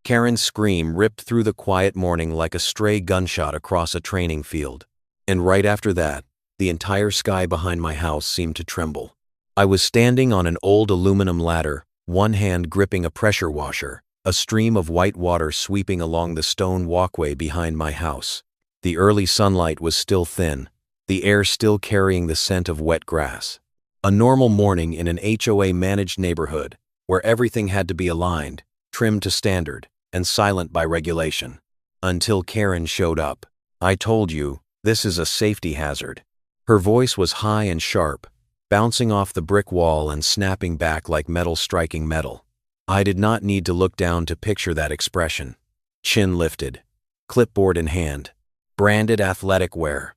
Karen's scream ripped through the quiet morning like a stray gunshot across a training field. And right after that, the entire sky behind my house seemed to tremble. I was standing on an old aluminum ladder, one hand gripping a pressure washer, a stream of white water sweeping along the stone walkway behind my house. The early sunlight was still thin, the air still carrying the scent of wet grass. A normal morning in an HOA-managed neighborhood, where everything had to be aligned, trimmed to standard, and silent by regulation. Until Karen showed up. "I told you, this is a safety hazard." Her voice was high and sharp, bouncing off the brick wall and snapping back like metal striking metal. I did not need to look down to picture that expression. Chin lifted, clipboard in hand, branded athletic wear.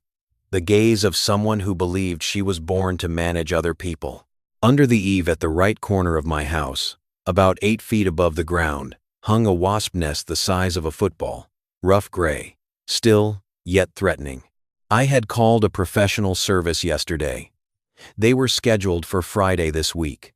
The gaze of someone who believed she was born to manage other people. Under the eave at the right corner of my house, about 8 feet above the ground, hung a wasp nest the size of a football, rough gray, still, yet threatening. I had called a professional service yesterday. They were scheduled for Friday this week.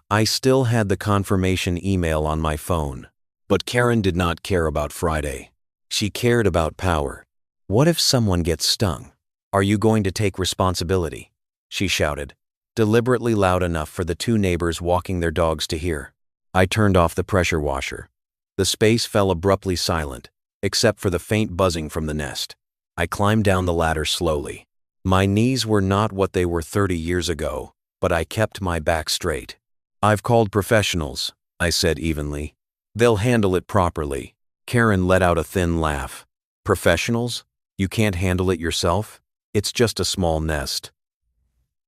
I still had the confirmation email on my phone, but Karen did not care about Friday. She cared about power. "What if someone gets stung? Are you going to take responsibility?" she shouted, deliberately loud enough for the 2 neighbors walking their dogs to hear. I turned off the pressure washer. The space fell abruptly silent, except for the faint buzzing from the nest. I climbed down the ladder slowly. My knees were not what they were 30 years ago, but I kept my back straight. "I've called professionals," I said evenly. "They'll handle it properly." Karen let out a thin laugh. "Professionals? You can't handle it yourself? It's just a small nest."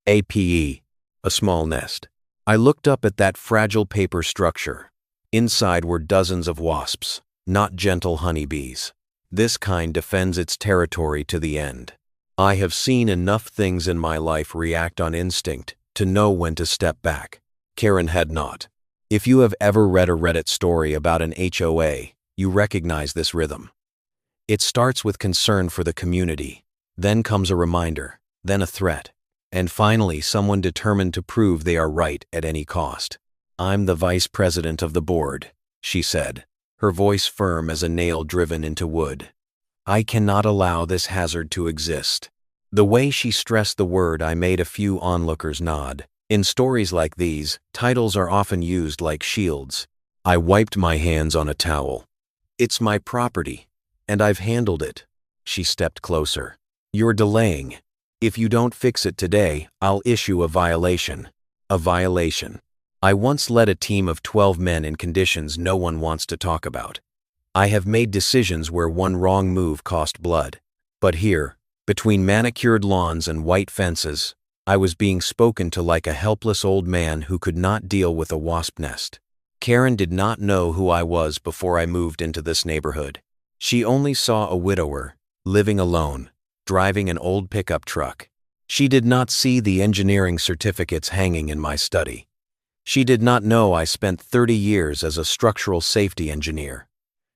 APE, a small nest. I looked up at that fragile paper structure. Inside were dozens of wasps, not gentle honeybees. This kind defends its territory to the end. I have seen enough things in my life react on instinct to know when to step back. Karen had not. If you have ever read a Reddit story about an HOA, you recognize this rhythm. It starts with concern for the community, then comes a reminder, then a threat, and finally someone determined to prove they are right at any cost. "I'm the vice president of the board," she said, her voice firm as a nail driven into wood. "I cannot allow this hazard to exist." The way she stressed the word, I made a few onlookers nod. In stories like these, titles are often used like shields. I wiped my hands on a towel. "It's my property, and I've handled it." She stepped closer. "You're delaying. If you don't fix it today, I'll issue a violation." A violation. I once led a team of 12 men in conditions no one wants to talk about. I have made decisions where one wrong move cost blood. But here, between manicured lawns and white fences, I was being spoken to like a helpless old man who could not deal with a wasp nest. Karen did not know who I was before I moved into this neighborhood. She only saw a widower, living alone, driving an old pickup truck. She did not see the engineering certificates hanging in my study. She did not know I spent 30 years as a structural safety engineer.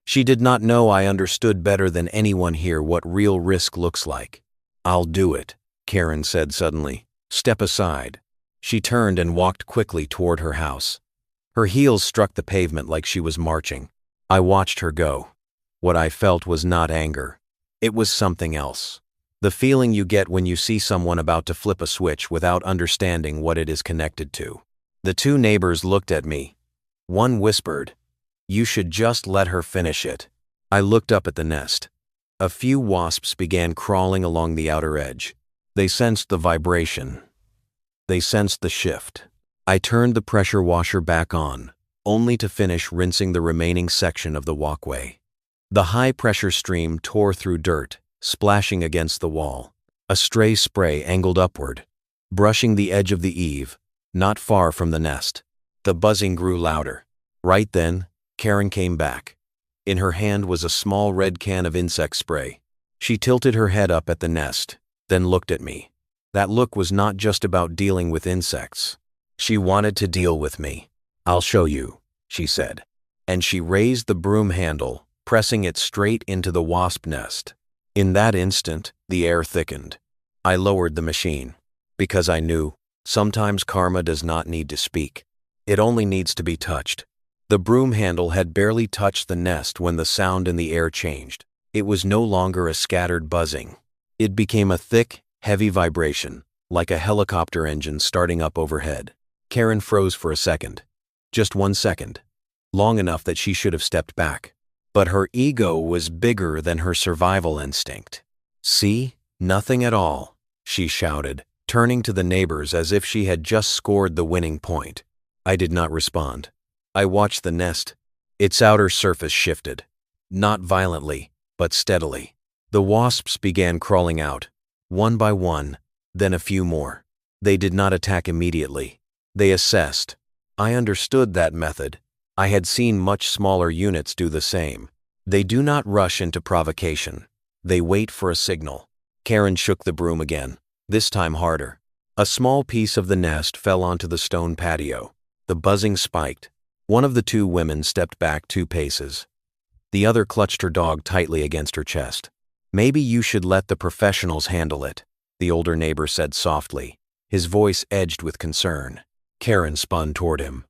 She did not know I understood better than anyone here what real risk looks like. "I'll do it," Karen said suddenly. "Step aside." She turned and walked quickly toward her house. Her heels struck the pavement like she was marching. I watched her go. What I felt was not anger. It was something else. The feeling you get when you see someone about to flip a switch without understanding what it is connected to. The 2 neighbors looked at me. One whispered, "You should just let her finish it." I looked up at the nest. A few wasps began crawling along the outer edge. They sensed the vibration. They sensed the shift. I turned the pressure washer back on, only to finish rinsing the remaining section of the walkway. The high-pressure stream tore through dirt, splashing against the wall. A stray spray angled upward, brushing the edge of the eave, not far from the nest. The buzzing grew louder. Right then, Karen came back. In her hand was a small red can of insect spray. She tilted her head up at the nest, then looked at me. That look was not just about dealing with insects. She wanted to deal with me. "I'll show you," she said. And she raised the broom handle, pressing it straight into the wasp nest. In that instant, the air thickened. I lowered the machine, because I knew, sometimes karma does not need to speak. It only needs to be touched. The broom handle had barely touched the nest when the sound in the air changed. It was no longer a scattered buzzing. It became a thick, heavy vibration, like a helicopter engine starting up overhead. Karen froze for a second. Just 1 second. Long enough that she should have stepped back. But her ego was bigger than her survival instinct. "See? Nothing at all," she shouted, turning to the neighbors as if she had just scored the winning point. I did not respond. I watched the nest. Its outer surface shifted. Not violently, but steadily. The wasps began crawling out, one by one, then a few more. They did not attack immediately. They assessed. I understood that method. I had seen much smaller units do the same. They do not rush into provocation. They wait for a signal. Karen shook the broom again, this time harder. A small piece of the nest fell onto the stone patio. The buzzing spiked. One of the two women stepped back 2 paces. The other clutched her dog tightly against her chest. "Maybe you should let the professionals handle it," the older neighbor said softly, his voice edged with concern. Karen spun toward him.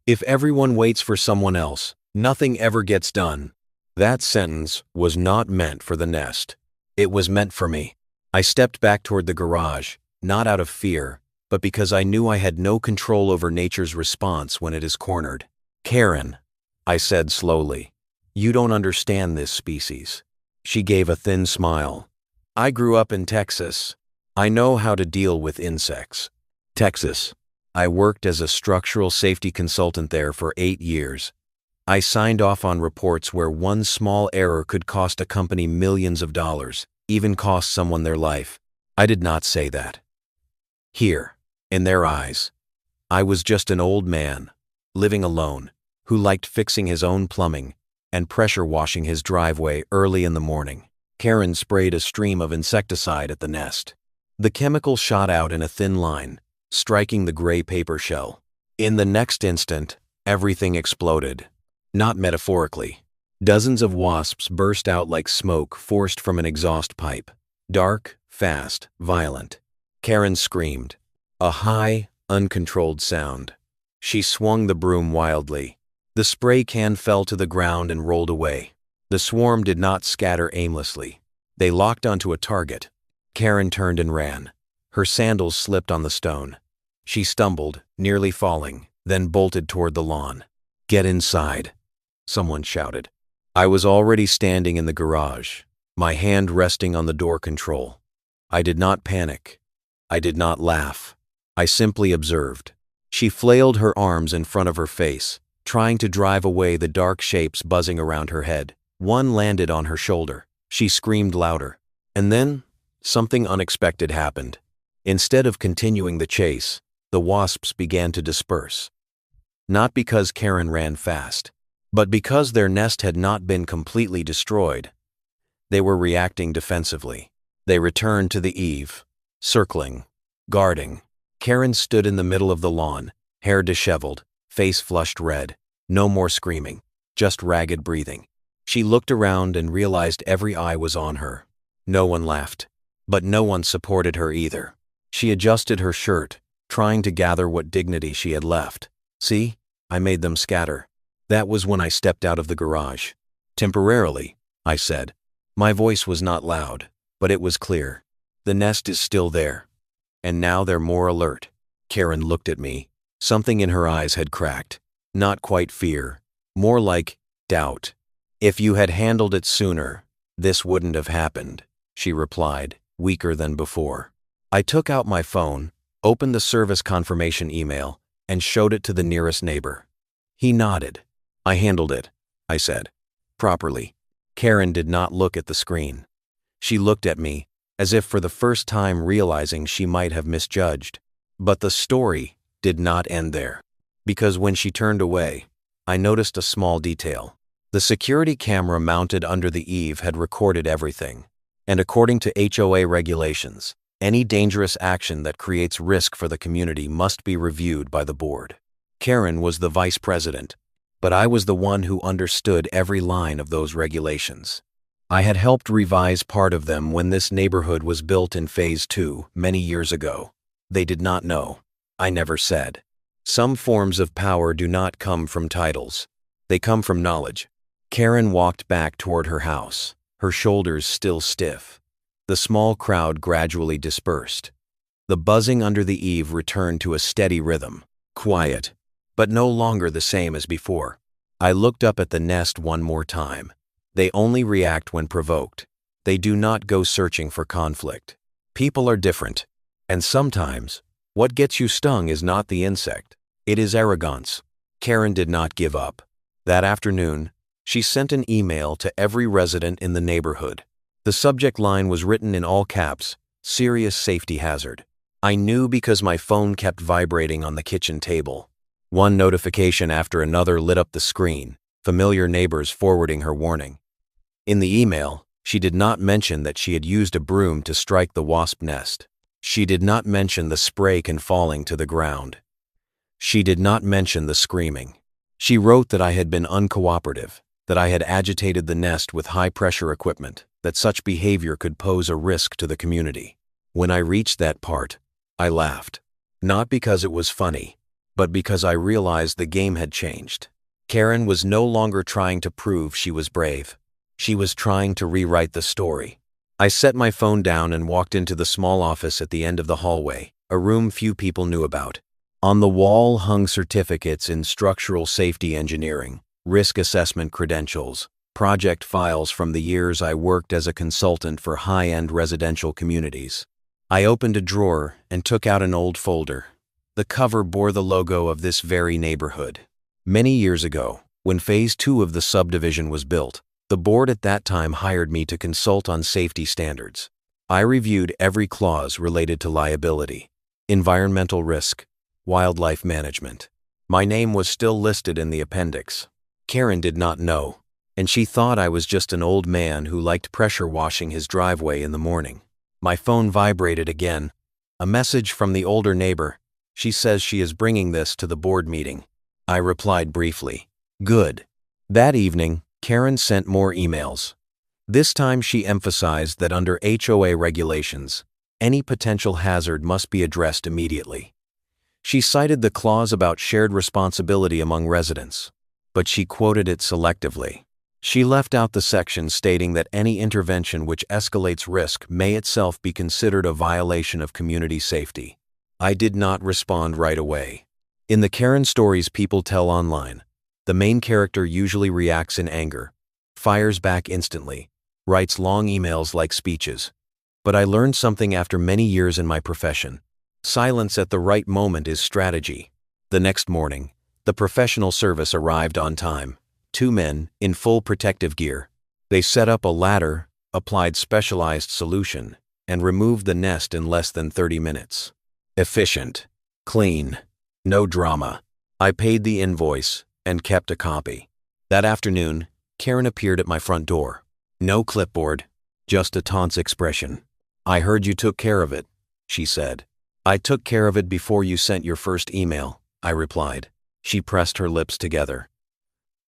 "If everyone waits for someone else, nothing ever gets done." That sentence was not meant for the nest. It was meant for me. I stepped back toward the garage, not out of fear, but because I knew I had no control over nature's response when it is cornered. "Karen," I said slowly, "you don't understand this species." She gave a thin smile. "I grew up in Texas. I know how to deal with insects." Texas. I worked as a structural safety consultant there for 8 years. I signed off on reports where one small error could cost a company millions of dollars, even cost someone their life. I did not say that. Here, in their eyes, I was just an old man, living alone, who liked fixing his own plumbing and pressure washing his driveway early in the morning. Karen sprayed a stream of insecticide at the nest. The chemical shot out in a thin line, striking the gray paper shell. In the next instant, everything exploded. Not metaphorically. Dozens of wasps burst out like smoke forced from an exhaust pipe. Dark, fast, violent. Karen screamed. A high, uncontrolled sound. She swung the broom wildly. The spray can fell to the ground and rolled away. The swarm did not scatter aimlessly. They locked onto a target. Karen turned and ran. Her sandals slipped on the stone. She stumbled, nearly falling, then bolted toward the lawn. "Get inside," someone shouted. I was already standing in the garage, my hand resting on the door control. I did not panic. I did not laugh. I simply observed. She flailed her arms in front of her face, trying to drive away the dark shapes buzzing around her head. One landed on her shoulder. She screamed louder. And then, something unexpected happened. Instead of continuing the chase, the wasps began to disperse. Not because Karen ran fast, but because their nest had not been completely destroyed. They were reacting defensively. They returned to the eave, circling, guarding. Karen stood in the middle of the lawn, hair disheveled, face flushed red. No more screaming, just ragged breathing. She looked around and realized every eye was on her. No one laughed, but no one supported her either. She adjusted her shirt, trying to gather what dignity she had left. "See, I made them scatter." That was when I stepped out of the garage. "Temporarily," I said. My voice was not loud, but it was clear. "The nest is still there. And now they're more alert." Karen looked at me. Something in her eyes had cracked. Not quite fear, more like doubt. "If you had handled it sooner, this wouldn't have happened," she replied, weaker than before. I took out my phone, opened the service confirmation email, and showed it to the nearest neighbor. He nodded. "I handled it," I said. "Properly." Karen did not look at the screen. She looked at me, as if for the first time realizing she might have misjudged. But the story did not end there. Because when she turned away, I noticed a small detail. The security camera mounted under the eave had recorded everything. And according to HOA regulations, any dangerous action that creates risk for the community must be reviewed by the board. Karen was the vice president, but I was the one who understood every line of those regulations. I had helped revise part of them when this neighborhood was built in Phase 2 many years ago. They did not know. I never said. Some forms of power do not come from titles. They come from knowledge. Karen walked back toward her house, her shoulders still stiff. The small crowd gradually dispersed. The buzzing under the eave returned to a steady rhythm, quiet, but no longer the same as before. I looked up at the nest one more time. They only react when provoked. They do not go searching for conflict. People are different, and sometimes, what gets you stung is not the insect. It is arrogance. Karen did not give up. That afternoon, she sent an email to every resident in the neighborhood. The subject line was written in all caps, "Serious safety hazard." I knew because my phone kept vibrating on the kitchen table. One notification after another lit up the screen, familiar neighbors forwarding her warning. In the email, she did not mention that she had used a broom to strike the wasp nest. She did not mention the spray can falling to the ground. She did not mention the screaming. She wrote that I had been uncooperative, that I had agitated the nest with high-pressure equipment, that such behavior could pose a risk to the community. When I reached that part, I laughed. Not because it was funny, but because I realized the game had changed. Karen was no longer trying to prove she was brave. She was trying to rewrite the story. I set my phone down and walked into the small office at the end of the hallway, a room few people knew about. On the wall hung certificates in structural safety engineering, risk assessment credentials, project files from the years I worked as a consultant for high-end residential communities. I opened a drawer and took out an old folder. The cover bore the logo of this very neighborhood. Many years ago, when Phase 2 of the subdivision was built, the board at that time hired me to consult on safety standards. I reviewed every clause related to liability, environmental risk, wildlife management. My name was still listed in the appendix. Karen did not know, and she thought I was just an old man who liked pressure washing his driveway in the morning. My phone vibrated again. A message from the older neighbor. She says she is bringing this to the board meeting. I replied briefly, "Good." That evening, Karen sent more emails. This time she emphasized that under HOA regulations, any potential hazard must be addressed immediately. She cited the clause about shared responsibility among residents, but she quoted it selectively. She left out the section stating that any intervention which escalates risk may itself be considered a violation of community safety. I did not respond right away. In the Karen stories people tell online, the main character usually reacts in anger, fires back instantly, writes long emails like speeches. But I learned something after many years in my profession. Silence at the right moment is strategy. The next morning, the professional service arrived on time. 2 men, in full protective gear. They set up a ladder, applied specialized solution, and removed the nest in less than 30 minutes. Efficient. Clean. No drama. I paid the invoice and kept a copy. That afternoon, Karen appeared at my front door. No clipboard, just a tense expression. "I heard you took care of it," she said. "I took care of it before you sent your first email," I replied. She pressed her lips together.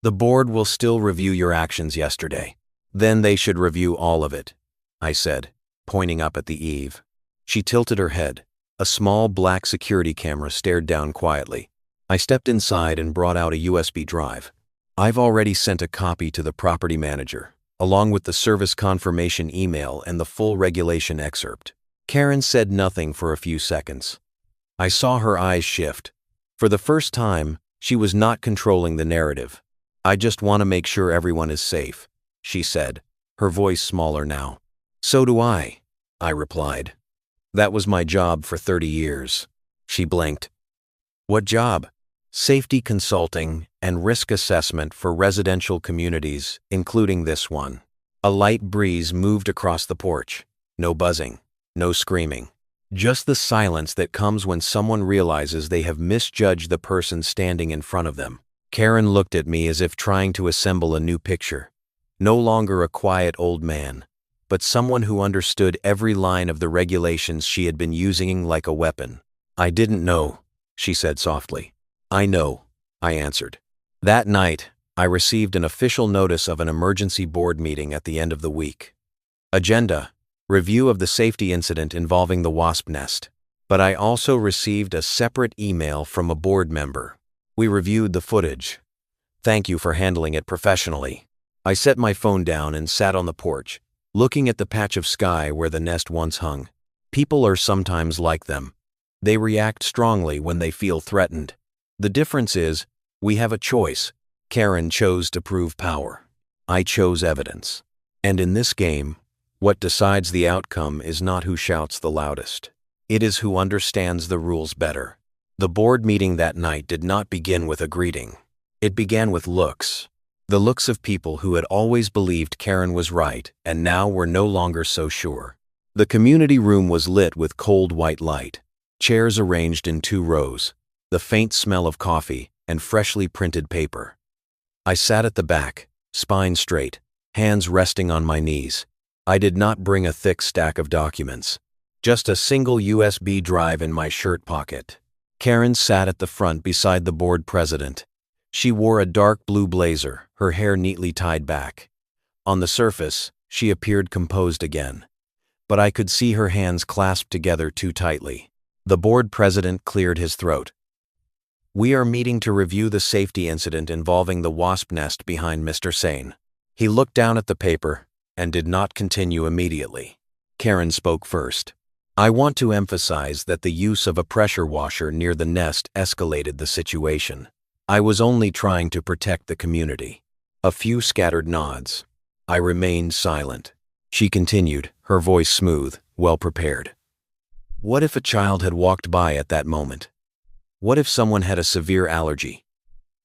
"The board will still review your actions yesterday. Then they should review all of it," I said, pointing up at the eave. She tilted her head. A small black security camera stared down quietly. I stepped inside and brought out a USB drive. "I've already sent a copy to the property manager, along with the service confirmation email and the full regulation excerpt." Karen said nothing for a few seconds. I saw her eyes shift. For the first time, she was not controlling the narrative. "I just want to make sure everyone is safe," she said, her voice smaller now. "So do I," I replied. "That was my job for 30 years. She blinked. "What job?" "Safety consulting and risk assessment for residential communities, including this one." A light breeze moved across the porch. No buzzing, no screaming. Just the silence that comes when someone realizes they have misjudged the person standing in front of them. Karen looked at me as if trying to assemble a new picture. No longer a quiet old man, but someone who understood every line of the regulations she had been using like a weapon. "I didn't know," she said softly. "I know," I answered. That night, I received an official notice of an emergency board meeting at the end of the week. Agenda: review of the safety incident involving the wasp nest. But I also received a separate email from a board member. We reviewed the footage. Thank you for handling it professionally. I set my phone down and sat on the porch, looking at the patch of sky where the nest once hung. People are sometimes like them. They react strongly when they feel threatened. The difference is, we have a choice. Karen chose to prove power. I chose evidence. And in this game, what decides the outcome is not who shouts the loudest. It is who understands the rules better. The board meeting that night did not begin with a greeting. It began with looks. The looks of people who had always believed Karen was right and now were no longer so sure. The community room was lit with cold white light, chairs arranged in 2 rows, the faint smell of coffee, and freshly printed paper. I sat at the back, spine straight, hands resting on my knees. I did not bring a thick stack of documents, just a single USB drive in my shirt pocket. Karen sat at the front beside the board president. She wore a dark blue blazer, her hair neatly tied back. On the surface, she appeared composed again, but I could see her hands clasped together too tightly. The board president cleared his throat. We are meeting to review the safety incident involving the wasp nest behind Mr. Sane. He looked down at the paper and did not continue immediately. Karen spoke first. I want to emphasize that the use of a pressure washer near the nest escalated the situation. I was only trying to protect the community. A few scattered nods. I remained silent. She continued, her voice smooth, well prepared. What if a child had walked by at that moment? What if someone had a severe allergy?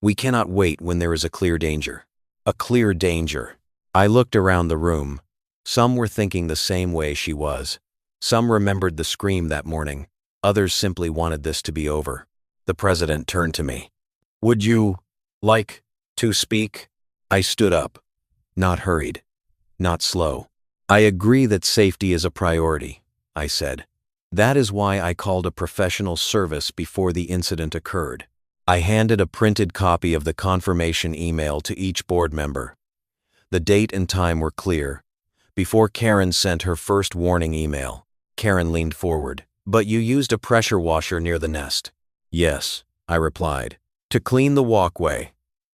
We cannot wait when there is a clear danger. A clear danger. I looked around the room. Some were thinking the same way she was. Some remembered the scream that morning. Others simply wanted this to be over. The president turned to me. Would you like to speak? I stood up. Not hurried. Not slow. I agree that safety is a priority, I said. That is why I called a professional service before the incident occurred. I handed a printed copy of the confirmation email to each board member. The date and time were clear. Before Karen sent her first warning email, Karen leaned forward. But you used a pressure washer near the nest. Yes, I replied. To clean the walkway,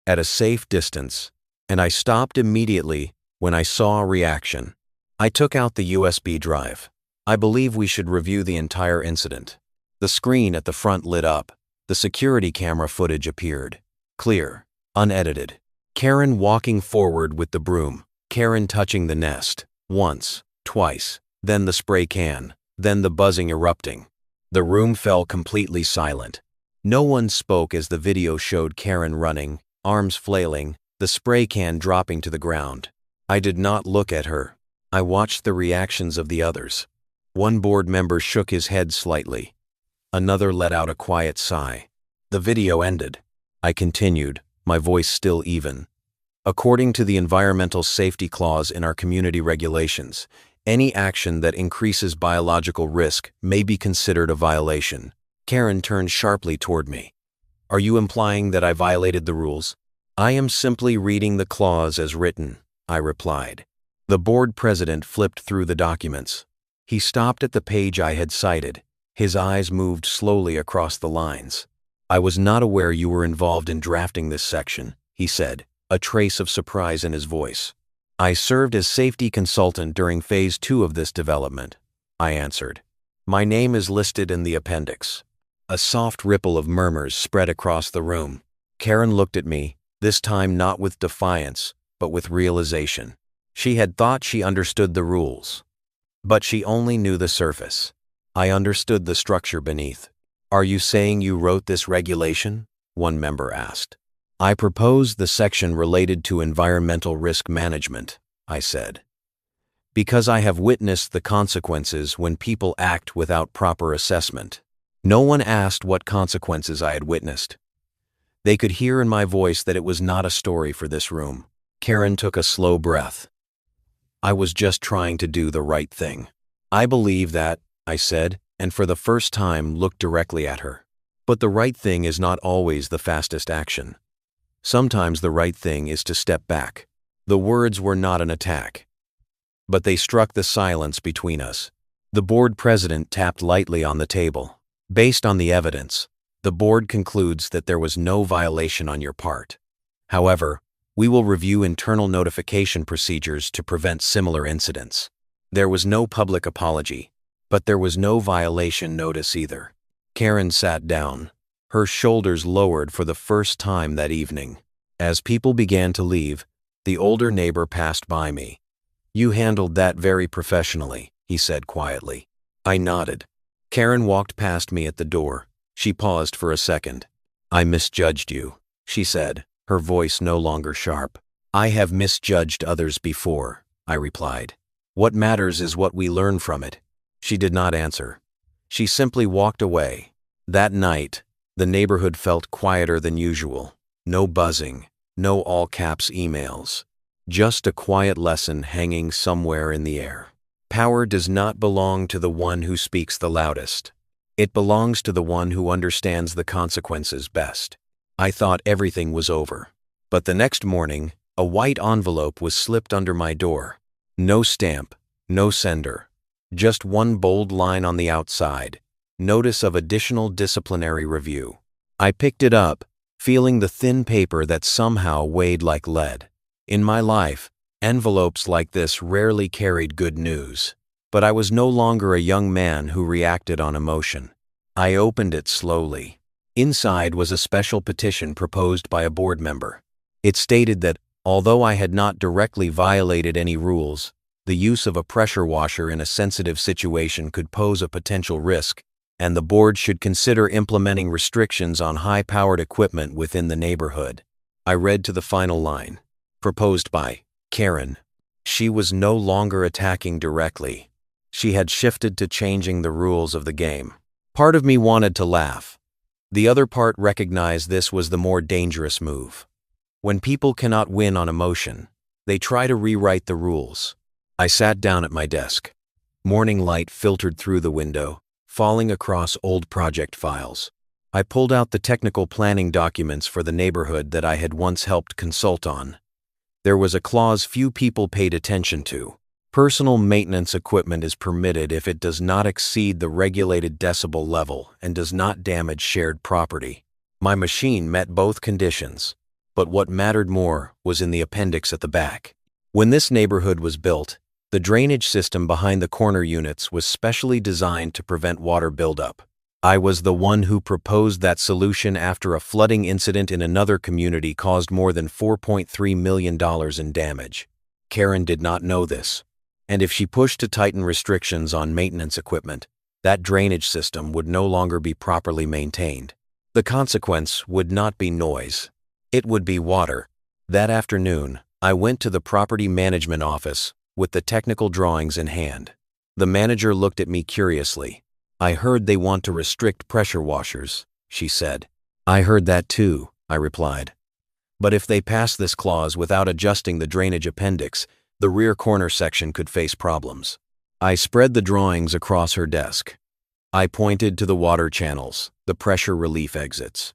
at a safe distance, and I stopped immediately when I saw a reaction. I took out the USB drive. I believe we should review the entire incident. The screen at the front lit up. The security camera footage appeared. Clear, unedited. Karen walking forward with the broom. Karen touching the nest. Once, twice, then the spray can, then the buzzing erupting. The room fell completely silent. No one spoke as the video showed Karen running, arms flailing, the spray can dropping to the ground. I did not look at her. I watched the reactions of the others. One board member shook his head slightly. Another let out a quiet sigh. The video ended. I continued, my voice still even. According to the environmental safety clause in our community regulations, any action that increases biological risk may be considered a violation. Karen turned sharply toward me. Are you implying that I violated the rules? I am simply reading the clause as written, I replied. The board president flipped through the documents. He stopped at the page I had cited. His eyes moved slowly across the lines. I was not aware you were involved in drafting this section, he said, a trace of surprise in his voice. I served as safety consultant during phase 2 of this development, I answered. My name is listed in the appendix. A soft ripple of murmurs spread across the room. Karen looked at me, this time not with defiance, but with realization. She had thought she understood the rules. But she only knew the surface. I understood the structure beneath. Are you saying you wrote this regulation? One member asked. I proposed the section related to environmental risk management, I said. Because I have witnessed the consequences when people act without proper assessment. No one asked what consequences I had witnessed. They could hear in my voice that it was not a story for this room. Karen took a slow breath. I was just trying to do the right thing. I believe that, I said, and for the first time looked directly at her. But the right thing is not always the fastest action. Sometimes the right thing is to step back. The words were not an attack. But they struck the silence between us. The board president tapped lightly on the table. Based on the evidence, the board concludes that there was no violation on your part. However, we will review internal notification procedures to prevent similar incidents. There was no public apology, but there was no violation notice either. Karen sat down, her shoulders lowered for the first time that evening. As people began to leave, the older neighbor passed by me. "You handled that very professionally," he said quietly. I nodded. Karen walked past me at the door. She paused for a second. "I misjudged you," she said, her voice no longer sharp. "I have misjudged others before," I replied. "What matters is what we learn from it." She did not answer. She simply walked away. That night, the neighborhood felt quieter than usual. No buzzing, no all-caps emails. Just a quiet lesson hanging somewhere in the air. Power does not belong to the one who speaks the loudest. It belongs to the one who understands the consequences best. I thought everything was over. But the next morning, a white envelope was slipped under my door. No stamp, no sender. Just one bold line on the outside. Notice of additional disciplinary review. I picked it up, feeling the thin paper that somehow weighed like lead. In my life, envelopes like this rarely carried good news. But I was no longer a young man who reacted on emotion. I opened it slowly. Inside was a special petition proposed by a board member. It stated that, although I had not directly violated any rules, the use of a pressure washer in a sensitive situation could pose a potential risk, and the board should consider implementing restrictions on high-powered equipment within the neighborhood. I read to the final line. Proposed by Karen. She was no longer attacking directly. She had shifted to changing the rules of the game. Part of me wanted to laugh. The other part recognized this was the more dangerous move. When people cannot win on emotion, they try to rewrite the rules. I sat down at my desk. Morning light filtered through the window, falling across old project files. I pulled out the technical planning documents for the neighborhood that I had once helped consult on. There was a clause few people paid attention to. Personal maintenance equipment is permitted if it does not exceed the regulated decibel level and does not damage shared property. My machine met both conditions, but what mattered more was in the appendix at the back. When this neighborhood was built, the drainage system behind the corner units was specially designed to prevent water buildup. I was the one who proposed that solution after a flooding incident in another community caused more than $4.3 million in damage. Karen did not know this, and if she pushed to tighten restrictions on maintenance equipment, that drainage system would no longer be properly maintained. The consequence would not be noise. It would be water. That afternoon, I went to the property management office with the technical drawings in hand. The manager looked at me curiously. "I heard they want to restrict pressure washers," she said. "I heard that too," I replied. "But if they pass this clause without adjusting the drainage appendix, the rear corner section could face problems." I spread the drawings across her desk. I pointed to the water channels, the pressure relief exits.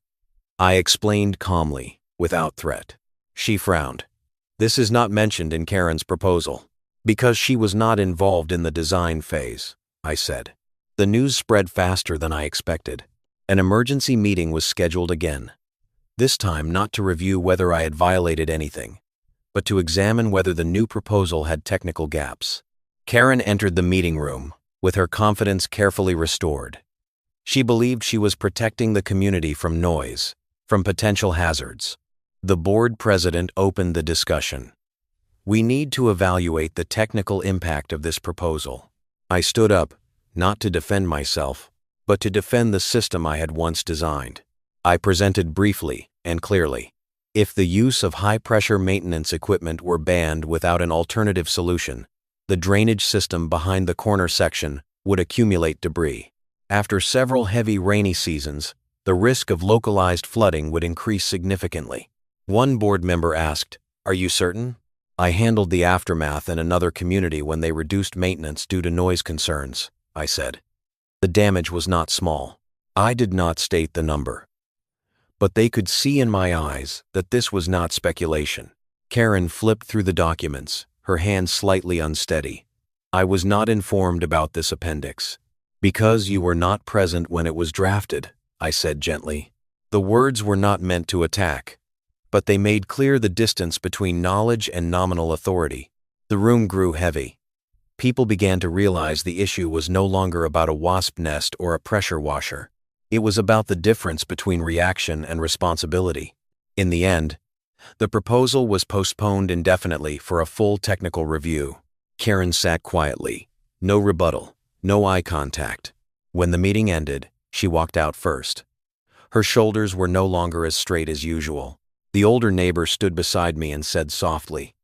I explained calmly, without threat. She frowned. "This is not mentioned in Karen's proposal." "Because she was not involved in the design phase," I said. The news spread faster than I expected. An emergency meeting was scheduled again. This time not to review whether I had violated anything, but to examine whether the new proposal had technical gaps. Karen entered the meeting room, with her confidence carefully restored. She believed she was protecting the community from noise, from potential hazards. The board president opened the discussion. "We need to evaluate the technical impact of this proposal." I stood up, not to defend myself, but to defend the system I had once designed. I presented briefly and clearly. If the use of high-pressure maintenance equipment were banned without an alternative solution, the drainage system behind the corner section would accumulate debris. After several heavy rainy seasons, the risk of localized flooding would increase significantly. One board member asked, "Are you certain?" I handled the aftermath in another community when they reduced maintenance due to noise concerns, I said. The damage was not small. I did not state the number. But they could see in my eyes that this was not speculation. Karen flipped through the documents, her hand slightly unsteady. "I was not informed about this appendix." "Because you were not present when it was drafted," I said gently. The words were not meant to attack, but they made clear the distance between knowledge and nominal authority. The room grew heavy. People began to realize the issue was no longer about a wasp nest or a pressure washer. It was about the difference between reaction and responsibility. In the end, the proposal was postponed indefinitely for a full technical review. Karen sat quietly. No rebuttal, no eye contact. When the meeting ended, she walked out first. Her shoulders were no longer as straight as usual. The older neighbor stood beside me and said softly,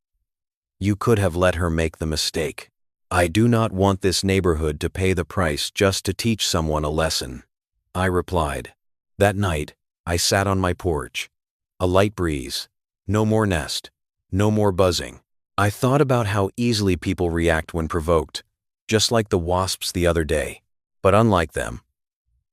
"You could have let her make the mistake. I do not want this neighborhood to pay the price just to teach someone a lesson." I replied. That night, I sat on my porch. A light breeze. No more nest. No more buzzing. I thought about how easily people react when provoked, just like the wasps the other day. But unlike them,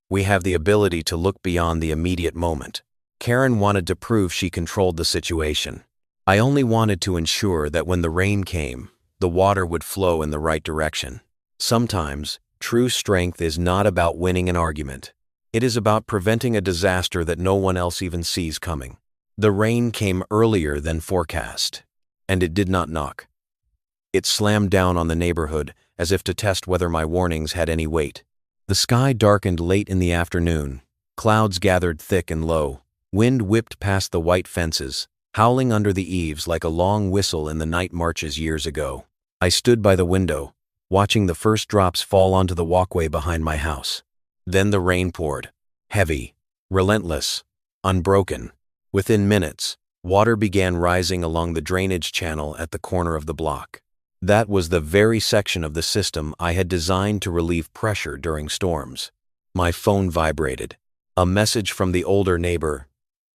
we have the ability to look beyond the immediate moment. Karen wanted to prove she controlled the situation. I only wanted to ensure that when the rain came, the water would flow in the right direction. Sometimes, true strength is not about winning an argument. It is about preventing a disaster that no one else even sees coming. The rain came earlier than forecast, and it did not knock. It slammed down on the neighborhood as if to test whether my warnings had any weight. The sky darkened late in the afternoon. Clouds gathered thick and low. Wind whipped past the white fences, howling under the eaves like a long whistle in the night marches years ago. I stood by the window, watching the first drops fall onto the walkway behind my house. Then the rain poured, heavy, relentless, unbroken. Within minutes, water began rising along the drainage channel at the corner of the block. That was the very section of the system I had designed to relieve pressure during storms. My phone vibrated. A message from the older neighbor.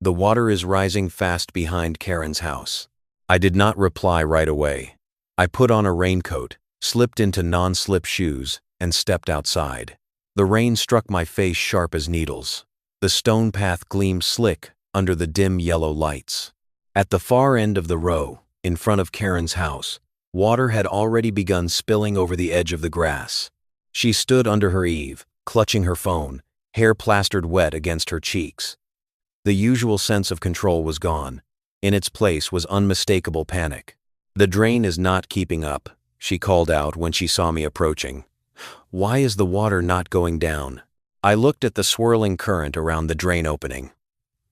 "The water is rising fast behind Karen's house." I did not reply right away. I put on a raincoat, slipped into non-slip shoes, and stepped outside. The rain struck my face sharp as needles. The stone path gleamed slick under the dim yellow lights. At the far end of the row, in front of Karen's house, water had already begun spilling over the edge of the grass. She stood under her eave, clutching her phone, hair plastered wet against her cheeks. The usual sense of control was gone. In its place was unmistakable panic. "The drain is not keeping up," she called out when she saw me approaching. "Why is the water not going down?" I looked at the swirling current around the drain opening.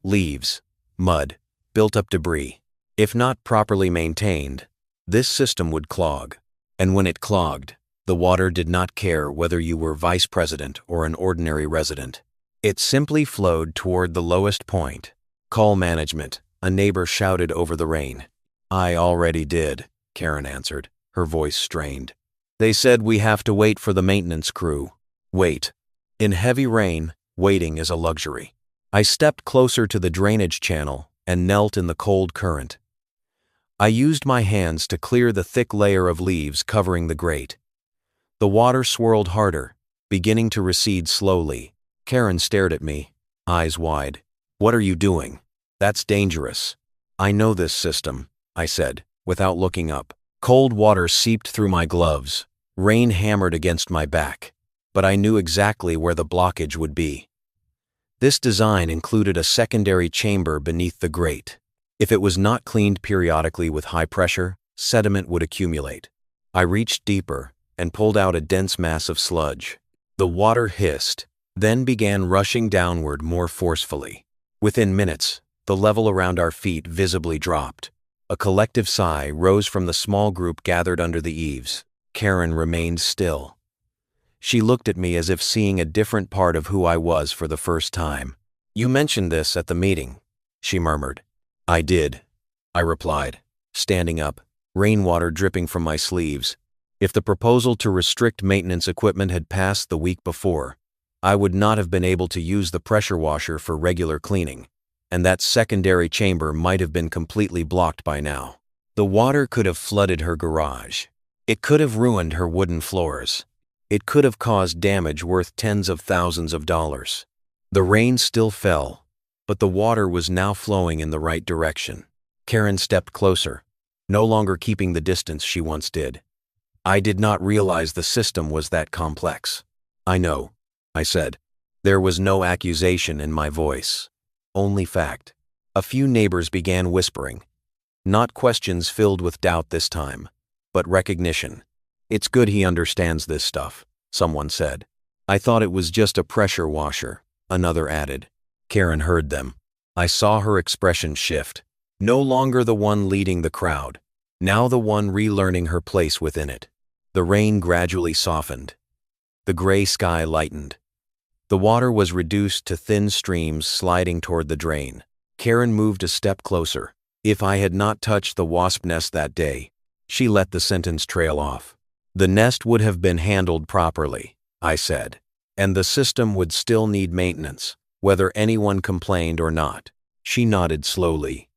Leaves, mud, built-up debris. If not properly maintained, this system would clog. And when it clogged, the water did not care whether you were vice president or an ordinary resident. It simply flowed toward the lowest point. "Call management," a neighbor shouted over the rain. "I already did," Karen answered, her voice strained. "They said we have to wait for the maintenance crew." Wait. In heavy rain, waiting is a luxury. I stepped closer to the drainage channel and knelt in the cold current. I used my hands to clear the thick layer of leaves covering the grate. The water swirled harder, beginning to recede slowly. Karen stared at me, eyes wide. "What are you doing? That's dangerous." "I know this system," I said, without looking up. Cold water seeped through my gloves. Rain hammered against my back. But I knew exactly where the blockage would be. This design included a secondary chamber beneath the grate. If it was not cleaned periodically with high pressure, sediment would accumulate. I reached deeper and pulled out a dense mass of sludge. The water hissed, then began rushing downward more forcefully. Within minutes, the level around our feet visibly dropped. A collective sigh rose from the small group gathered under the eaves. Karen remained still. She looked at me as if seeing a different part of who I was for the first time. "You mentioned this at the meeting," she murmured. "I did," I replied, standing up, rainwater dripping from my sleeves. If the proposal to restrict maintenance equipment had passed the week before, I would not have been able to use the pressure washer for regular cleaning, and that secondary chamber might have been completely blocked by now. The water could have flooded her garage. It could have ruined her wooden floors. It could have caused damage worth tens of thousands of dollars. The rain still fell, but the water was now flowing in the right direction. Karen stepped closer, no longer keeping the distance she once did. "I did not realize the system was that complex." "I know," I said. There was no accusation in my voice, only fact. A few neighbors began whispering. Not questions filled with doubt this time, but recognition. "It's good he understands this stuff," someone said. "I thought it was just a pressure washer," another added. Karen heard them. I saw her expression shift. No longer the one leading the crowd, now the one relearning her place within it. The rain gradually softened. The gray sky lightened. The water was reduced to thin streams sliding toward the drain. Karen moved a step closer. "If I had not touched the wasp nest that day," she let the sentence trail off. "The nest would have been handled properly," I said, "and the system would still need maintenance, whether anyone complained or not." She nodded slowly.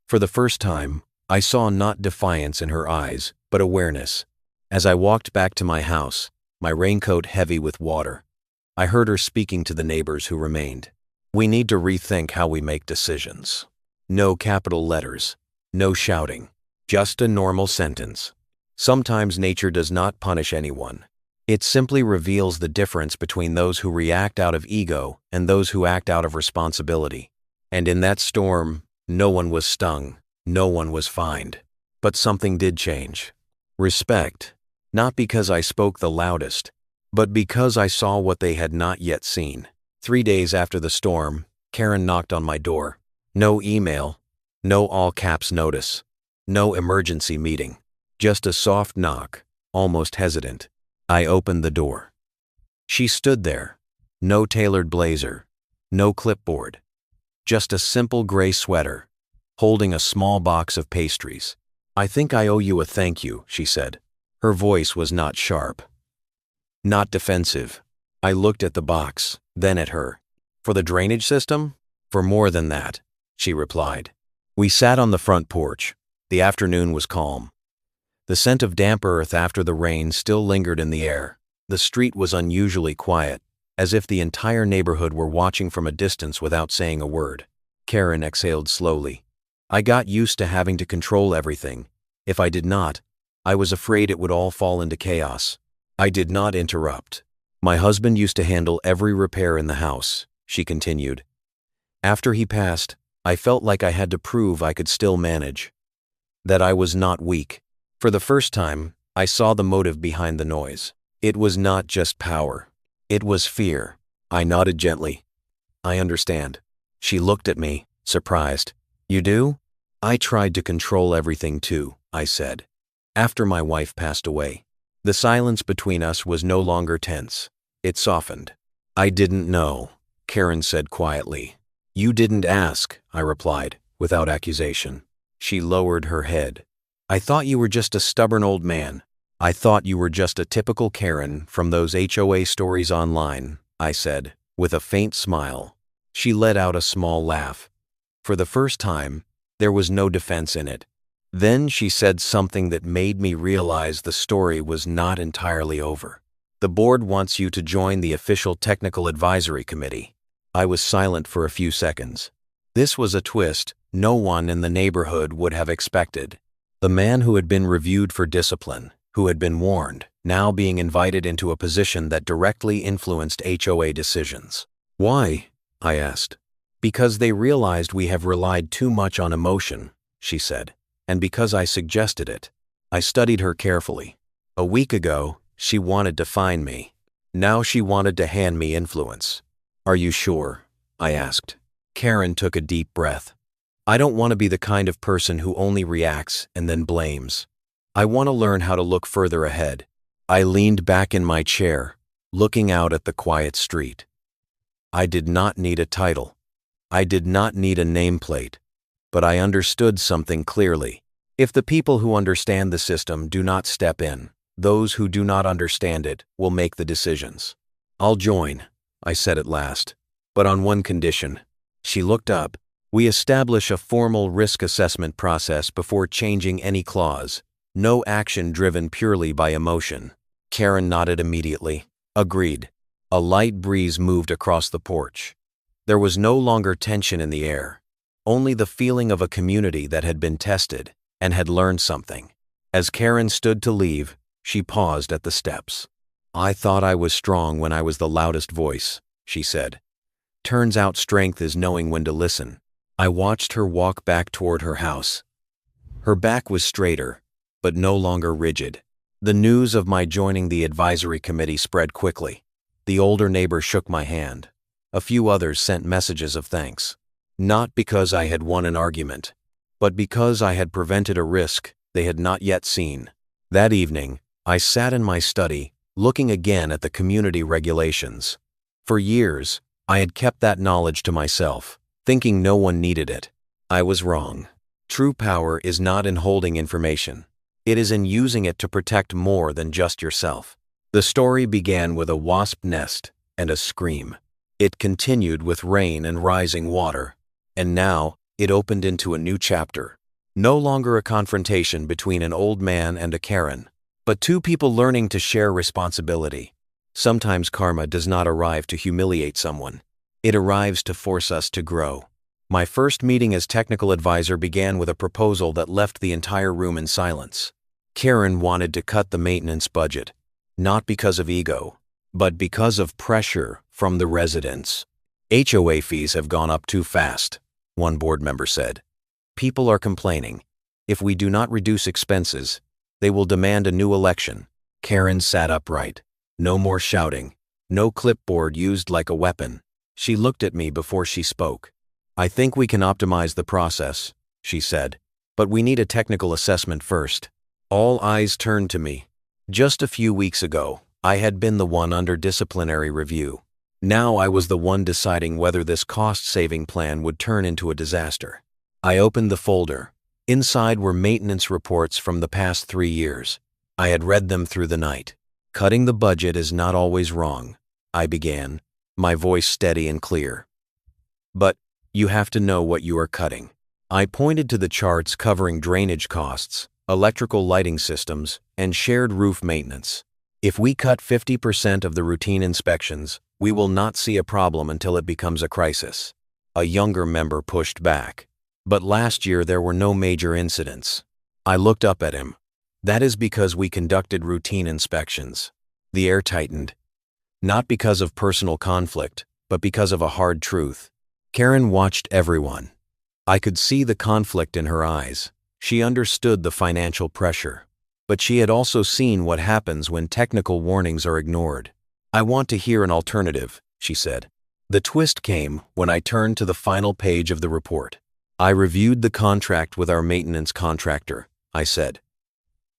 For the first time, I saw not defiance in her eyes, but awareness. As I walked back to my house, my raincoat heavy with water, I heard her speaking to the neighbors who remained. "We need to rethink how we make decisions. No capital letters, no shouting, just a normal sentence. Sometimes nature does not punish anyone. It simply reveals the difference between those who react out of ego and those who act out of responsibility." And in that storm, no one was stung, no one was fined. But something did change. Respect. Not because I spoke the loudest, but because I saw what they had not yet seen. 3 days after the storm, Karen knocked on my door. No email, no all-caps notice, no emergency meeting. Just a soft knock, almost hesitant. I opened the door. She stood there. No tailored blazer, no clipboard. Just a simple gray sweater, holding a small box of pastries. "I think I owe you a thank you," she said. Her voice was not sharp, not defensive. I looked at the box, then at her. "For the drainage system?" "For more than that," she replied. We sat on the front porch. The afternoon was calm. The scent of damp earth after the rain still lingered in the air. The street was unusually quiet, as if the entire neighborhood were watching from a distance without saying a word. Karen exhaled slowly. "I got used to having to control everything. If I did not, I was afraid it would all fall into chaos." I did not interrupt. "My husband used to handle every repair in the house," she continued. "After he passed, I felt like I had to prove I could still manage, that I was not weak." For the first time, I saw the motive behind the noise. It was not just power. It was fear. I nodded gently. "I understand." She looked at me, surprised. "You do?" "I tried to control everything too," I said. "After my wife passed away, the silence between us was no longer tense. It softened." "I didn't know," Karen said quietly. "You didn't ask," I replied, without accusation. She lowered her head. "I thought you were just a stubborn old man. I thought you were just a typical Karen from those HOA stories online," I said, with a faint smile. She let out a small laugh. For the first time, there was no defense in it. Then she said something that made me realize the story was not entirely over. "The board wants you to join the official technical advisory committee." I was silent for a few seconds. This was a twist no one in the neighborhood would have expected. The man who had been reviewed for discipline, who had been warned, now being invited into a position that directly influenced HOA decisions. "Why?" I asked. "Because they realized we have relied too much on emotion," she said, "and because I suggested it." I studied her carefully. A week ago, she wanted to fine me. Now she wanted to hand me influence. "Are you sure?" I asked. Karen took a deep breath. "I don't want to be the kind of person who only reacts and then blames. I want to learn how to look further ahead." I leaned back in my chair, looking out at the quiet street. I did not need a title. I did not need a nameplate. But I understood something clearly. If the people who understand the system do not step in, those who do not understand it will make the decisions. "I'll join," I said at last, "but on one condition." She looked up. "We establish a formal risk assessment process before changing any clause. No action driven purely by emotion." Karen nodded immediately. "Agreed." A light breeze moved across the porch. There was no longer tension in the air, only the feeling of a community that had been tested and had learned something. As Karen stood to leave, she paused at the steps. "I thought I was strong when I was the loudest voice," she said. "Turns out strength is knowing when to listen." I watched her walk back toward her house. Her back was straighter, but no longer rigid. The news of my joining the advisory committee spread quickly. The older neighbor shook my hand. A few others sent messages of thanks. Not because I had won an argument, but because I had prevented a risk they had not yet seen. That evening, I sat in my study, looking again at the community regulations. For years, I had kept that knowledge to myself, thinking no one needed it. I was wrong. True power is not in holding information. It is in using it to protect more than just yourself. The story began with a wasp nest and a scream. It continued with rain and rising water. And now, it opened into a new chapter. No longer a confrontation between an old man and a Karen, but two people learning to share responsibility. Sometimes karma does not arrive to humiliate someone. It arrives to force us to grow. My first meeting as technical advisor began with a proposal that left the entire room in silence. Karen wanted to cut the maintenance budget, not because of ego, but because of pressure from the residents. HOA fees have gone up too fast, one board member said. People are complaining. If we do not reduce expenses, they will demand a new election. Karen sat upright. No more shouting. No clipboard used like a weapon. She looked at me before she spoke. I think we can optimize the process, she said, but we need a technical assessment first. All eyes turned to me. Just a few weeks ago, I had been the one under disciplinary review. Now I was the one deciding whether this cost-saving plan would turn into a disaster. I opened the folder. Inside were maintenance reports from the past 3 years. I had read them through the night. Cutting the budget is not always wrong, I began, my voice steady and clear. But you have to know what you are cutting. I pointed to the charts covering drainage costs, electrical lighting systems, and shared roof maintenance. If we cut 50% of the routine inspections, we will not see a problem until it becomes a crisis. A younger member pushed back. But last year there were no major incidents. I looked up at him. That is because we conducted routine inspections. The air tightened. Not because of personal conflict, but because of a hard truth. Karen watched everyone. I could see the conflict in her eyes. She understood the financial pressure. But she had also seen what happens when technical warnings are ignored. I want to hear an alternative, she said. The twist came when I turned to the final page of the report. I reviewed the contract with our maintenance contractor, I said.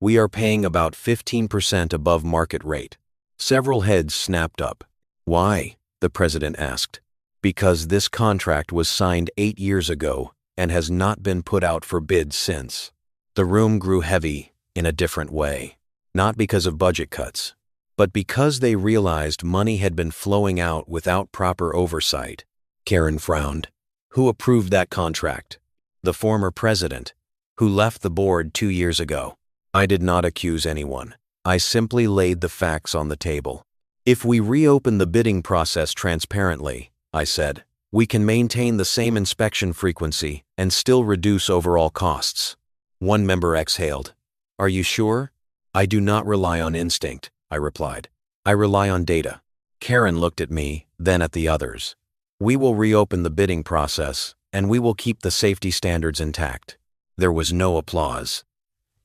We are paying about 15% above market rate. Several heads snapped up. Why? The president asked. Because this contract was signed 8 years ago and has not been put out for bid since. The room grew heavy in a different way, not because of budget cuts, but because they realized money had been flowing out without proper oversight. Karen frowned. Who approved that contract? The former president, who left the board 2 years ago. I did not accuse anyone. I simply laid the facts on the table. If we reopen the bidding process transparently, I said, we can maintain the same inspection frequency and still reduce overall costs. One member exhaled. Are you sure? I do not rely on instinct, I replied. I rely on data. Karen looked at me, then at the others. We will reopen the bidding process, and we will keep the safety standards intact. There was no applause.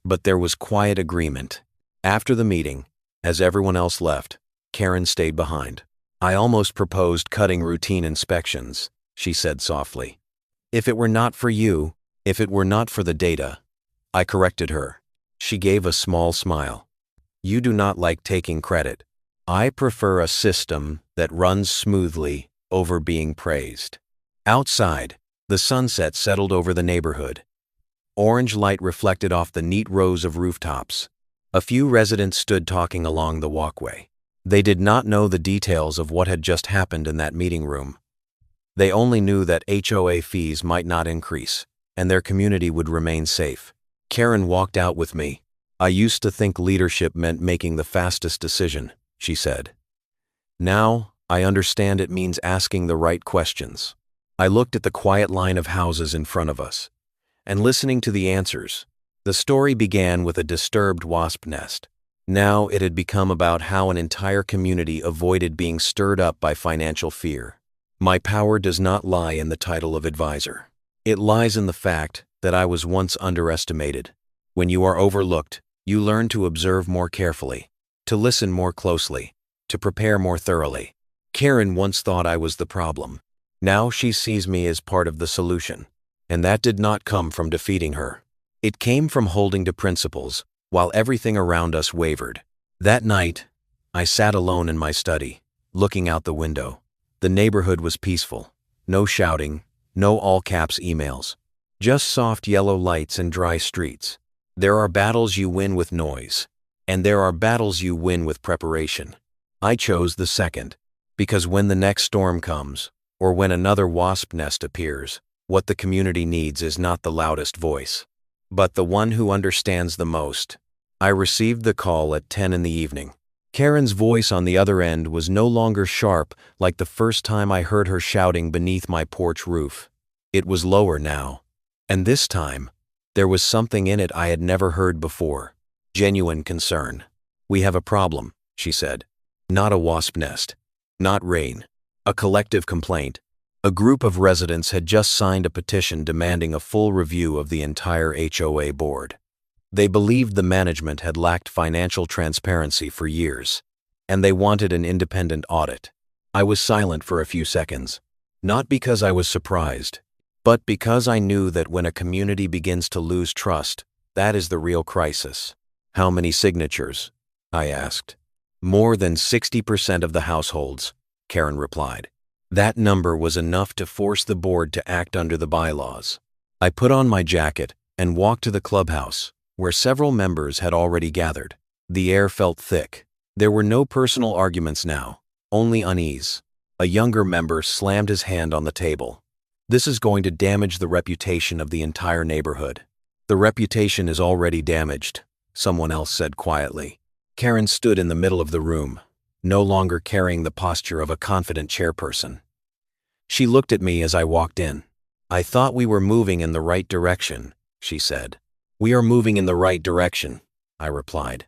But there was quiet agreement. After the meeting, as everyone else left, Karen stayed behind. I almost proposed cutting routine inspections, she said softly. If it were not for you, if it were not for the data. I corrected her. She gave a small smile. You do not like taking credit. I prefer a system that runs smoothly over being praised. Outside, the sunset settled over the neighborhood. Orange light reflected off the neat rows of rooftops. A few residents stood talking along the walkway. They did not know the details of what had just happened in that meeting room. They only knew that HOA fees might not increase, and their community would remain safe. Karen walked out with me. I used to think leadership meant making the fastest decision, she said. Now, I understand it means asking the right questions. I looked at the quiet line of houses in front of us, and listening to the answers. The story began with a disturbed wasp nest. Now it had become about how an entire community avoided being stirred up by financial fear. My power does not lie in the title of advisor. It lies in the fact that I was once underestimated. When you are overlooked, you learn to observe more carefully, to listen more closely, to prepare more thoroughly. Karen once thought I was the problem. Now she sees me as part of the solution. And that did not come from defeating her. It came from holding to principles, while everything around us wavered. That night, I sat alone in my study, looking out the window. The neighborhood was peaceful. No shouting, no all-caps emails. Just soft yellow lights and dry streets. There are battles you win with noise, and there are battles you win with preparation. I chose the second, because when the next storm comes, or when another wasp nest appears, what the community needs is not the loudest voice, but the one who understands the most. I received the call at 10 in the evening. Karen's voice on the other end was no longer sharp like the first time I heard her shouting beneath my porch roof. It was lower now, and this time, there was something in it I had never heard before. Genuine concern. "We have a problem," she said. Not a wasp nest. Not rain. A collective complaint. A group of residents had just signed a petition demanding a full review of the entire HOA board. They believed the management had lacked financial transparency for years, and they wanted an independent audit. I was silent for a few seconds, not because I was surprised, but because I knew that when a community begins to lose trust, that is the real crisis. "How many signatures?" I asked. "More than 60% of the households," Karen replied. That number was enough to force the board to act under the bylaws. I put on my jacket and walked to the clubhouse, where several members had already gathered. The air felt thick. There were no personal arguments now, only unease. A younger member slammed his hand on the table. "This is going to damage the reputation of the entire neighborhood." "The reputation is already damaged," someone else said quietly. Karen stood in the middle of the room, no longer carrying the posture of a confident chairperson. She looked at me as I walked in. "I thought we were moving in the right direction," she said. "We are moving in the right direction," I replied.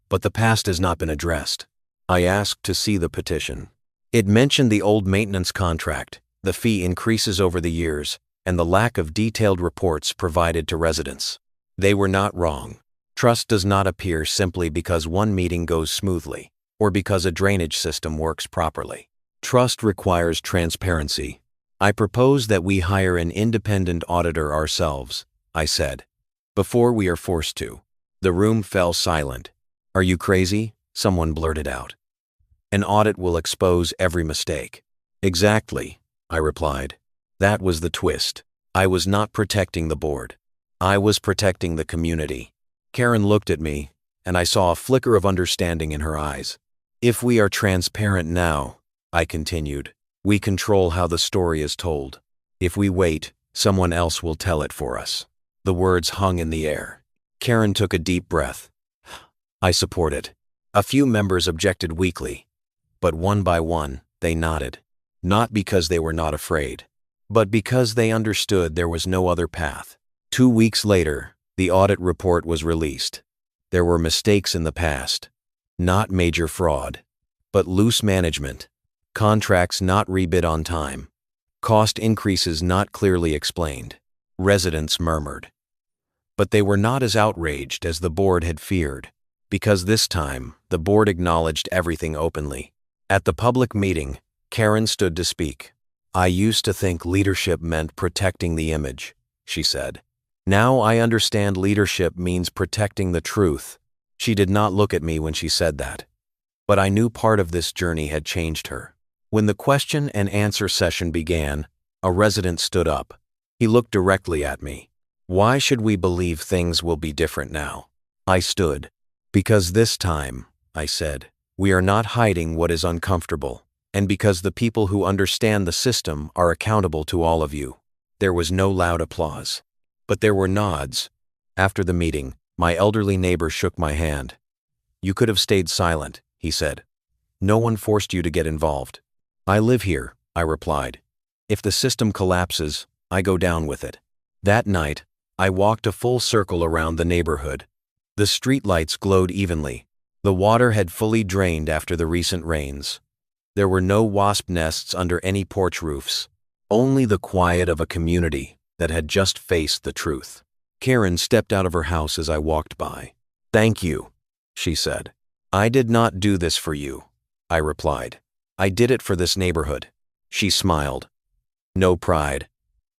"But the past has not been addressed." I asked to see the petition. It mentioned the old maintenance contract, the fee increases over the years, and the lack of detailed reports provided to residents. They were not wrong. Trust does not appear simply because one meeting goes smoothly, or because a drainage system works properly. Trust requires transparency. "I propose that we hire an independent auditor ourselves," I said, "before we are forced to." The room fell silent. "Are you crazy?" someone blurted out. "An audit will expose every mistake." "Exactly," I replied. That was the twist. I was not protecting the board. I was protecting the community. Karen looked at me, and I saw a flicker of understanding in her eyes. "If we are transparent now," I continued, "we control how the story is told. If we wait, someone else will tell it for us." The words hung in the air. Karen took a deep breath. I supported. A few members objected weakly, but one by one, they nodded. Not because they were not afraid, but because they understood there was no other path. 2 weeks later, the audit report was released. There were mistakes in the past. Not major fraud, but loose management. Contracts not rebid on time. Cost increases not clearly explained. Residents murmured. But they were not as outraged as the board had feared, because this time, the board acknowledged everything openly. At the public meeting, Karen stood to speak. "I used to think leadership meant protecting the image," she said. "Now I understand leadership means protecting the truth." She did not look at me when she said that, but I knew part of this journey had changed her. When the question and answer session began, a resident stood up. He looked directly at me. "Why should we believe things will be different now?" I stood. "Because this time," I said, "we are not hiding what is uncomfortable, and because the people who understand the system are accountable to all of you." There was no loud applause, but there were nods. After the meeting, my elderly neighbor shook my hand. "You could have stayed silent," he said. "No one forced you to get involved." "I live here," I replied. "If the system collapses, I go down with it." That night, I walked a full circle around the neighborhood. The streetlights glowed evenly. The water had fully drained after the recent rains. There were no wasp nests under any porch roofs, only the quiet of a community, that had just faced the truth. Karen stepped out of her house as I walked by. "Thank you," she said. "I did not do this for you," I replied. "I did it for this neighborhood." She smiled. No pride.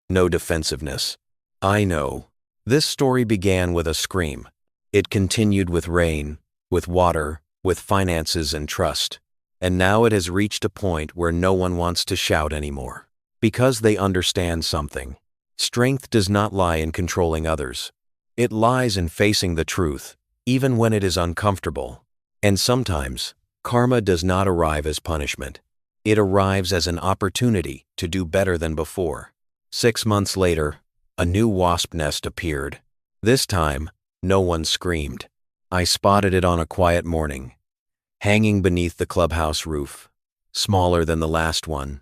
No defensiveness. I know. This story began with a scream. It continued with rain, with water, with finances and trust. And now it has reached a point where no one wants to shout anymore. Because they understand something. Strength does not lie in controlling others. It lies in facing the truth, even when it is uncomfortable. And sometimes, karma does not arrive as punishment. It arrives as an opportunity to do better than before. 6 months later, a new wasp nest appeared. This time, no one screamed. I spotted it on a quiet morning, hanging beneath the clubhouse roof, smaller than the last one,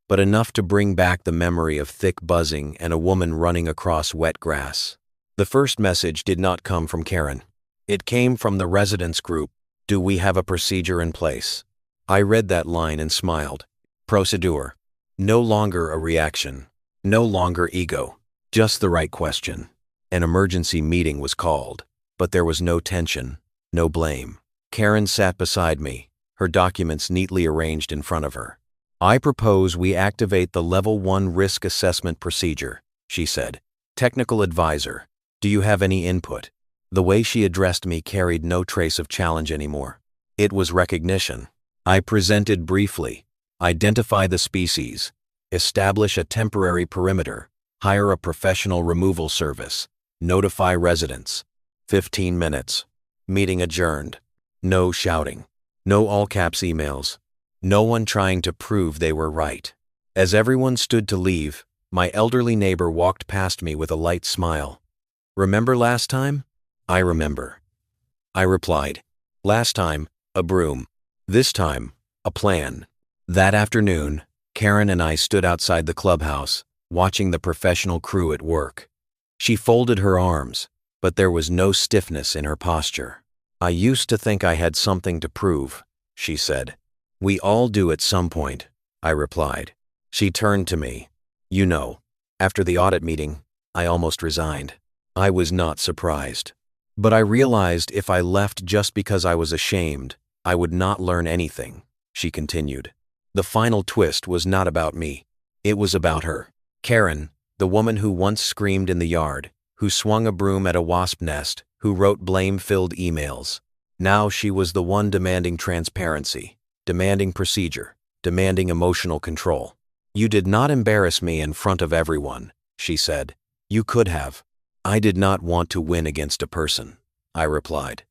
but enough to bring back the memory of thick buzzing and a woman running across wet grass. The first message did not come from Karen. It came from the residents group. "Do we have a procedure in place?" I read that line and smiled. Procedure. No longer a reaction. No longer ego. Just the right question. An emergency meeting was called, but there was no tension, no blame. Karen sat beside me, her documents neatly arranged in front of her. "I propose we activate the Level 1 risk assessment procedure," she said. "Technical advisor, do you have any input?" The way she addressed me carried no trace of challenge anymore. It was recognition. I presented briefly. Identify the species. Establish a temporary perimeter. Hire a professional removal service. Notify residents. 15 minutes. Meeting adjourned. No shouting. No all-caps emails. No one trying to prove they were right. As everyone stood to leave, my elderly neighbor walked past me with a light smile. "Remember last time?" "I remember," I replied. "Last time, a broom. This time, a plan." That afternoon, Karen and I stood outside the clubhouse, watching the professional crew at work. She folded her arms, but there was no stiffness in her posture. "I used to think I had something to prove," she said. "We all do at some point," I replied. She turned to me. "You know, after the audit meeting, I almost resigned." I was not surprised. But I realized if I left just because I was ashamed, I would not learn anything, she continued. The final twist was not about me. It was about her. Karen, the woman who once screamed in the yard, who swung a broom at a wasp nest, who wrote blame-filled emails. Now she was the one demanding transparency, demanding procedure, demanding emotional control. "You did not embarrass me in front of everyone," she said. "You could have." "I did not want to win against a person," I replied.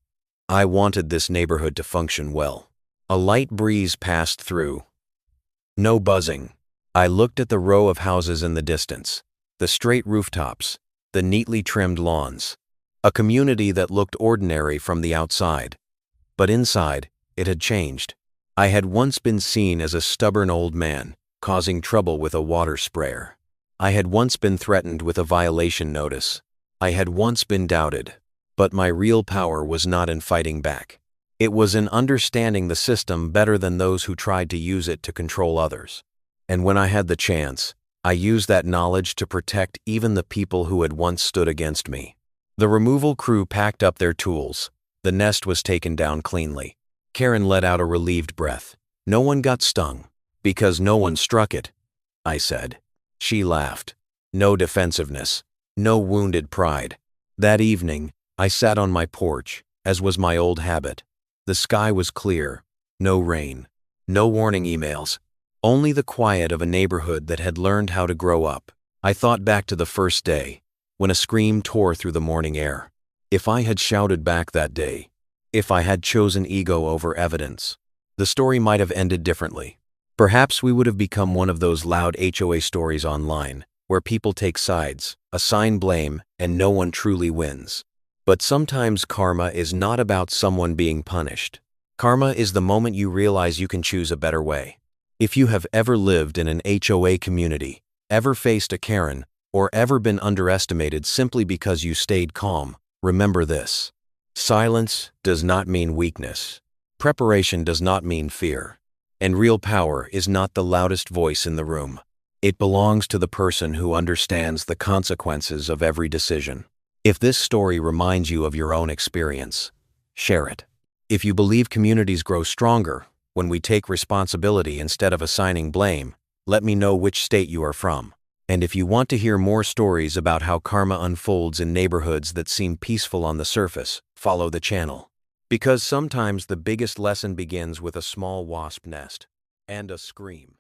I wanted this neighborhood to function well. A light breeze passed through. No buzzing. I looked at the row of houses in the distance, the straight rooftops, the neatly trimmed lawns. A community that looked ordinary from the outside. But inside, it had changed. I had once been seen as a stubborn old man, causing trouble with a water sprayer. I had once been threatened with a violation notice. I had once been doubted. But my real power was not in fighting back. It was in understanding the system better than those who tried to use it to control others. And when I had the chance, I used that knowledge to protect even the people who had once stood against me. The removal crew packed up their tools. The nest was taken down cleanly. Karen let out a relieved breath. "No one got stung, because no one struck it," I said. She laughed. No defensiveness. No wounded pride. That evening, I sat on my porch, as was my old habit. The sky was clear. No rain. No warning emails. Only the quiet of a neighborhood that had learned how to grow up. I thought back to the first day, when a scream tore through the morning air. If I had shouted back that day, if I had chosen ego over evidence, the story might have ended differently. Perhaps we would have become one of those loud HOA stories online, where people take sides, assign blame, and no one truly wins. But sometimes karma is not about someone being punished. Karma is the moment you realize you can choose a better way. If you have ever lived in an HOA community, ever faced a Karen, or ever been underestimated simply because you stayed calm, remember this. Silence does not mean weakness. Preparation does not mean fear. And real power is not the loudest voice in the room. It belongs to the person who understands the consequences of every decision. If this story reminds you of your own experience, share it. If you believe communities grow stronger when we take responsibility instead of assigning blame, let me know which state you are from. And if you want to hear more stories about how karma unfolds in neighborhoods that seem peaceful on the surface, follow the channel. Because sometimes the biggest lesson begins with a small wasp nest and a scream.